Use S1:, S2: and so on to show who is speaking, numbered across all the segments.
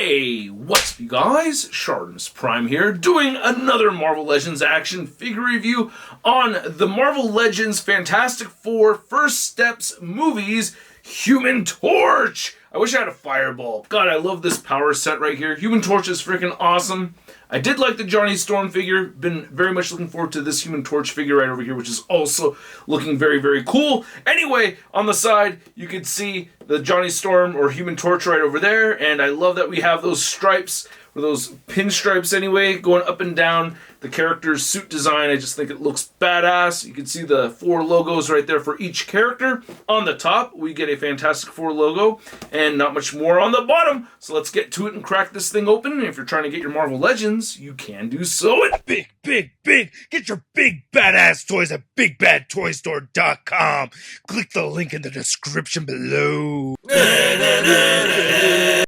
S1: Hey, what's up you guys? ShartimusPrime here, doing another Marvel Legends action figure review on the Marvel Legends Fantastic Four First Steps movies, Human Torch! I wish I had a fireball. God, I love this power set right here. Human Torch is freaking awesome. I did like the Johnny Storm figure. Been very much looking forward to this Human Torch figure right over here, which is also looking very, very cool. Anyway, on the side, you can see the Johnny Storm or Human Torch right over there. And I love that we have those stripes, or those pinstripes anyway, going up and down the character's suit design. I just think it looks badass. You can see the four logos right there for each character. On the top, we get a Fantastic Four logo, and not much more on the bottom. So let's get to it and crack this thing open. And if you're trying to get your Marvel Legends, you can do so at
S2: big. Get your big badass toys at BigBadToyStore.com. Click the link in the description below.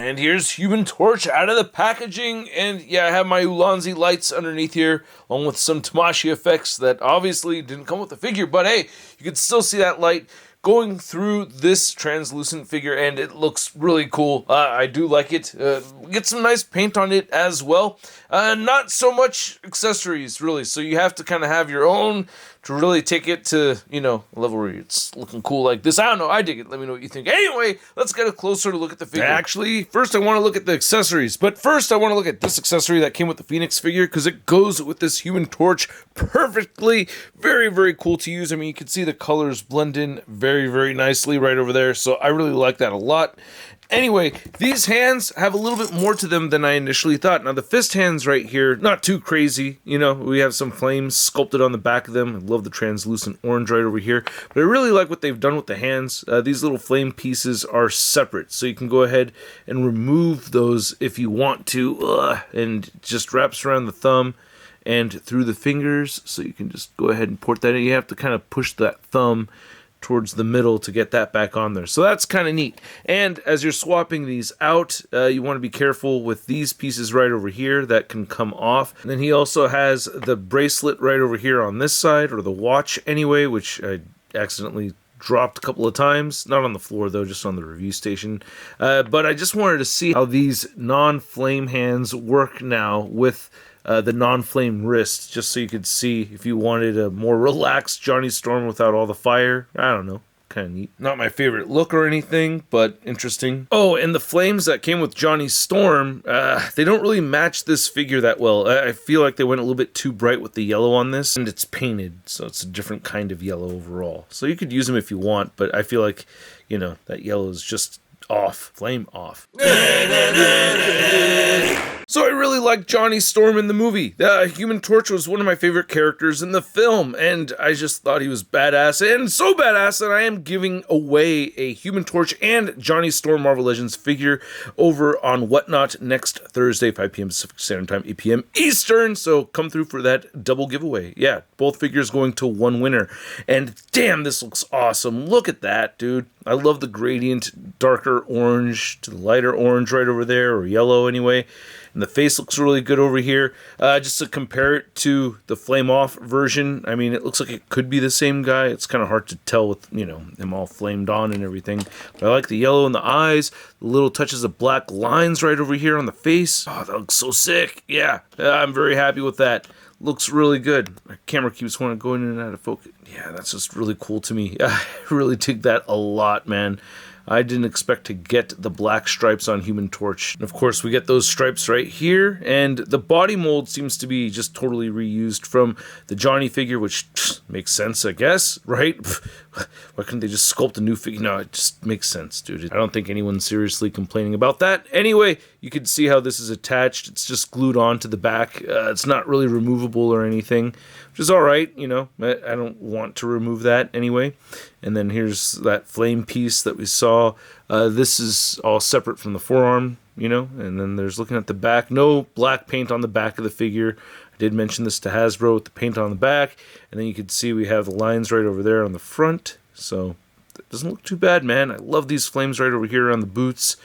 S1: And here's Human Torch out of the packaging. And yeah, I have my Ulanzi lights underneath here, along with some Tamashii effects that obviously didn't come with the figure. But hey, you can still see that light going through this translucent figure, and it looks really cool. I do like it. Get some nice paint on it as well. Not so much accessories, really. So you have to kind of have your own to really take it to, you know, a level where it's looking cool like this. I don't know. I dig it. Let me know what you think. Anyway, let's get a closer look at the figure. Actually, first I want to look at the accessories. But first I want to look at this accessory that came with the Phoenix figure, because it goes with this Human Torch perfectly. Very, very cool to use. I mean, you can see the colors blend in very, very nicely right over there. So I really like that a lot. Anyway, these hands have a little bit more to them than I initially thought. Now, the fist hands right here, not too crazy. You know, we have some flames sculpted on the back of them. I love the translucent orange right over here. But I really like what they've done with the hands. These little flame pieces are separate, so you can go ahead and remove those if you want to. And it just wraps around the thumb and through the fingers, so you can just go ahead and port that in. You have to kind of push that thumb towards the middle to get that back on there. So that's kind of neat. And as you're swapping these out, you want to be careful with these pieces right over here that can come off. And then he also has the bracelet right over here on this side, or the watch anyway, which I accidentally dropped a couple of times. Not on the floor though, just on the review station. But I just wanted to see how these non-flame hands work now with the non-flame wrist, just so you could see if you wanted a more relaxed Johnny Storm without all the fire. I don't know. Kind of neat. Not my favorite look or anything, but interesting. Oh, and the flames that came with Johnny Storm, they don't really match this figure that well. I feel like they went a little bit too bright with the yellow on this, and it's painted, so it's a different kind of yellow overall. So you could use them if you want, but I feel like, you know, that yellow is just off. Flame off. So I really liked Johnny Storm in the movie. Human Torch was one of my favorite characters in the film, and I just thought he was badass, and so badass that I am giving away a Human Torch and Johnny Storm Marvel Legends figure over on Whatnot next Thursday, 5 p.m. Pacific Standard Time, 8 p.m. Eastern, so come through for that double giveaway. Yeah, both figures going to one winner, and damn, this looks awesome. Look at that, dude. I love the gradient, darker orange to the lighter orange right over there, or yellow anyway. And the face looks really good over here. Just to compare it to the flame off version, I mean, it looks like it could be the same guy. It's kind of hard to tell with, you know, them all flamed on and everything. But I like the yellow in the eyes, the little touches of black lines right over here on the face. Oh, that looks so sick. Yeah, I'm very happy with that. Looks really good. My camera keeps wanting to go in and out of focus. Yeah, that's just really cool to me. I really dig that a lot, man. I didn't expect to get the black stripes on Human Torch. And of course, we get those stripes right here, and the body mold seems to be just totally reused from the Johnny figure, which makes sense, I guess, right? Why couldn't they just sculpt a new figure? No, it just makes sense, dude. I don't think anyone's seriously complaining about that. Anyway, you can see how this is attached. It's just glued onto the back. It's not really removable or anything, which is all right, you know. I don't want to remove that anyway. And then here's that flame piece that we saw. This is all separate from the forearm, you know. And then there's looking at the back. No black paint on the back of the figure. I did mention this to Hasbro with the paint on the back. And then you can see we have the lines right over there on the front. So it doesn't look too bad, man. I love these flames right over here on the boots.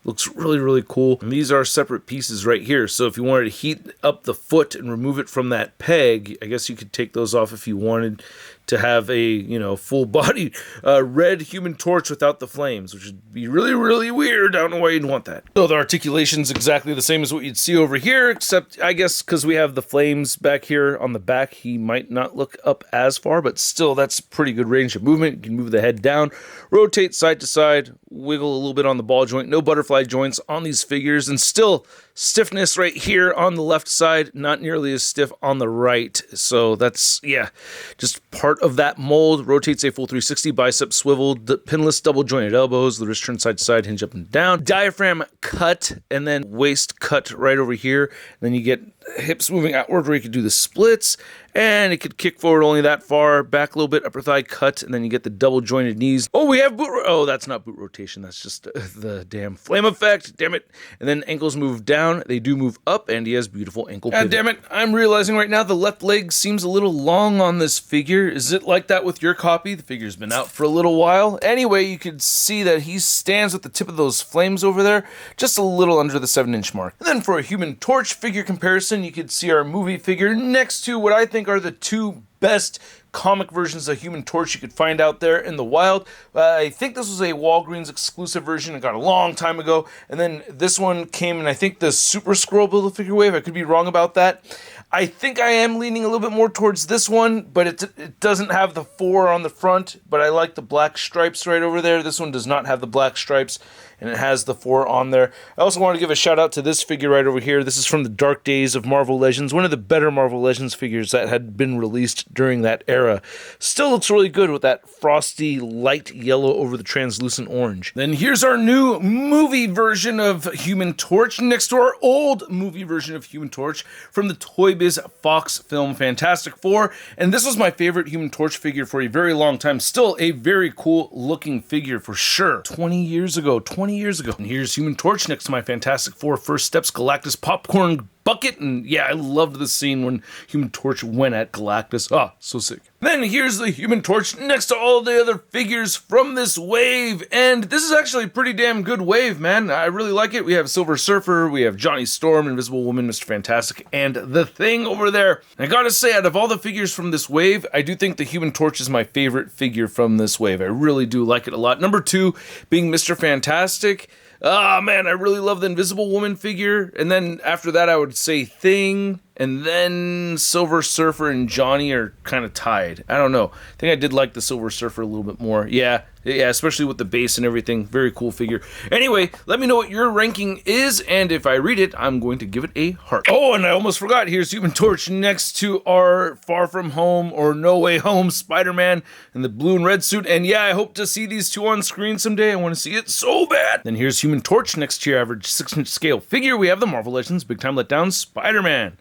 S1: Looks really, really cool. And these are separate pieces right here. So if you wanted to heat up the foot and remove it from that peg, I guess you could take those off if you wanted to have a, you know, full body red Human Torch without the flames, which would be really, really weird. I don't know why you'd want that. So the articulation's exactly the same as what you'd see over here, except I guess because we have the flames back here on the back, he might not look up as far, but still that's pretty good range of movement. You can move the head down, rotate side to side, wiggle a little bit on the ball joint, no butterfly joints on these figures, and still stiffness right here on the left side, not nearly as stiff on the right. So that's, yeah, just part of that mold. Rotates a full 360, bicep swiveled, pinless double jointed elbows, the wrist turn side to side, hinge up and down, diaphragm cut, and then waist cut right over here. And then you get hips moving outward where you can do the splits, and it could kick forward only that far, back a little bit, upper thigh cut, and then you get the double jointed knees. Oh, we have oh, that's not boot rotation, that's just the damn flame effect, damn it. And then ankles move down, they do move up, and he has beautiful ankle pivot. God damn it, I'm realizing right now the left leg seems a little long on this figure. Is it like that with your copy? The figure's been out for a little while. Anyway, you can see that he stands with the tip of those flames over there, just a little under the 7-inch mark. And then for a Human Torch figure comparison, you could see our movie figure next to what I think are the two best comic versions of Human Torch you could find out there in the wild. I think this was a Walgreens exclusive version. It got a long time ago. And then this one came in, I think, the Super Scroll Build-A-Figure wave. I could be wrong about that. I think I am leaning a little bit more towards this one, but it doesn't have the 4 on the front, but I like the black stripes right over there. This one does not have the black stripes, and it has the 4 on there. I also want to give a shout out to this figure right over here. This is from the Dark Days of Marvel Legends, one of the better Marvel Legends figures that had been released during that era. Still looks really good with that frosty light yellow over the translucent orange. Then here's our new movie version of Human Torch next to our old movie version of Human Torch from the Toy Biz Fox film Fantastic Four. And this was my favorite Human Torch figure for a very long time. Still a very cool looking figure for sure. 20 years ago. And here's Human Torch next to my Fantastic Four First Steps Galactus popcorn bucket. And yeah, I loved the scene when Human Torch went at Galactus. Ah, so sick. Then here's the Human Torch next to all the other figures from this wave. And this is actually a pretty damn good wave, man. I really like it. We have Silver Surfer, we have Johnny Storm, Invisible Woman, Mr. Fantastic, and the Thing over there. And I gotta say, out of all the figures from this wave, I do think the Human Torch is my favorite figure from this wave. I really do like it a lot. Number 2 being Mr. Fantastic. Ah, man, I really love the Invisible Woman figure. And then after that, I would say Thing. And then Silver Surfer and Johnny are kind of tied. I don't know. I think I did like the Silver Surfer a little bit more. Yeah, especially with the base and everything. Very cool figure. Anyway, let me know what your ranking is, and if I read it, I'm going to give it a heart. Oh, and I almost forgot. Here's Human Torch next to our Far From Home or No Way Home Spider-Man in the blue and red suit. And yeah, I hope to see these two on screen someday. I want to see it so bad. Then here's Human Torch next to your average 6-inch scale figure. We have the Marvel Legends Big Time Letdown Spider-Man.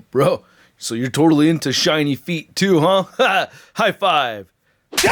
S1: Bro, so you're totally into shiny feet too, huh? High five. So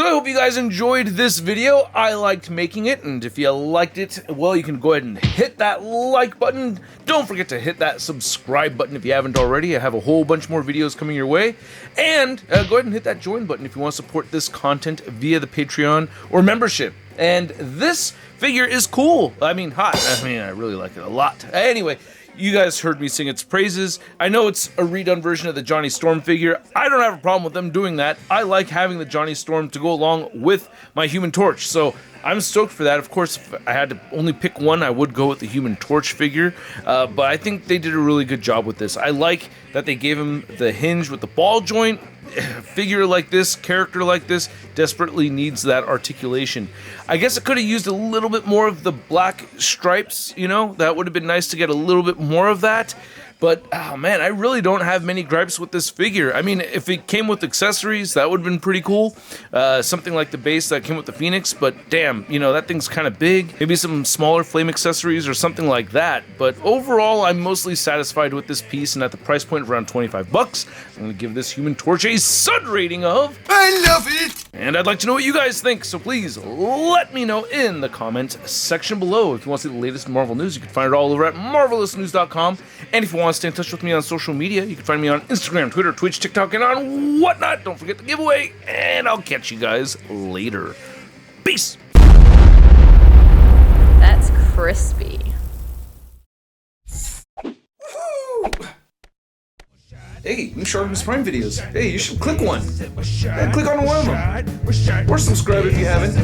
S1: I hope you guys enjoyed this video. I liked making it, and if you liked it, well, you can go ahead and hit that like button. Don't forget to hit that subscribe button if you haven't already. I have a whole bunch more videos coming your way. And go ahead and hit that join button if you want to support this content via the Patreon or membership. And this figure is cool. I mean, hot. I mean, I really like it a lot. Anyway, you guys heard me sing its praises. I know it's a redone version of the Johnny Storm figure. I don't have a problem with them doing that. I like having the Johnny Storm to go along with my Human Torch, so I'm stoked for that. Of course, if I had to only pick one, I would go with the Human Torch figure, but I think they did a really good job with this. I like that they gave him the hinge with the ball joint. Figure like this, character like this, desperately needs that articulation. I guess it could have used a little bit more of the black stripes, you know? That would have been nice to get a little bit more of that. But, oh man, I really don't have many gripes with this figure. I mean, if it came with accessories, that would have been pretty cool. Something like the base that came with the Phoenix, but damn, you know, that thing's kind of big. Maybe some smaller flame accessories or something like that. But overall, I'm mostly satisfied with this piece, and at the price point of around 25 bucks, I'm going to give this Human Torch a Sud rating of... I love it! And I'd like to know what you guys think, so please let me know in the comment section below. If you want to see the latest Marvel news, you can find it all over at marvelousnews.com. And if you want to stay in touch with me on social media, you can find me on Instagram, Twitter, Twitch, TikTok, and on whatnot. Don't forget the giveaway, and I'll catch you guys later. Peace!
S3: That's crispy.
S1: Woo! Hey, new ShartimusPrime videos. Hey, you should click one. Yeah, click on one of them. Or subscribe if you haven't.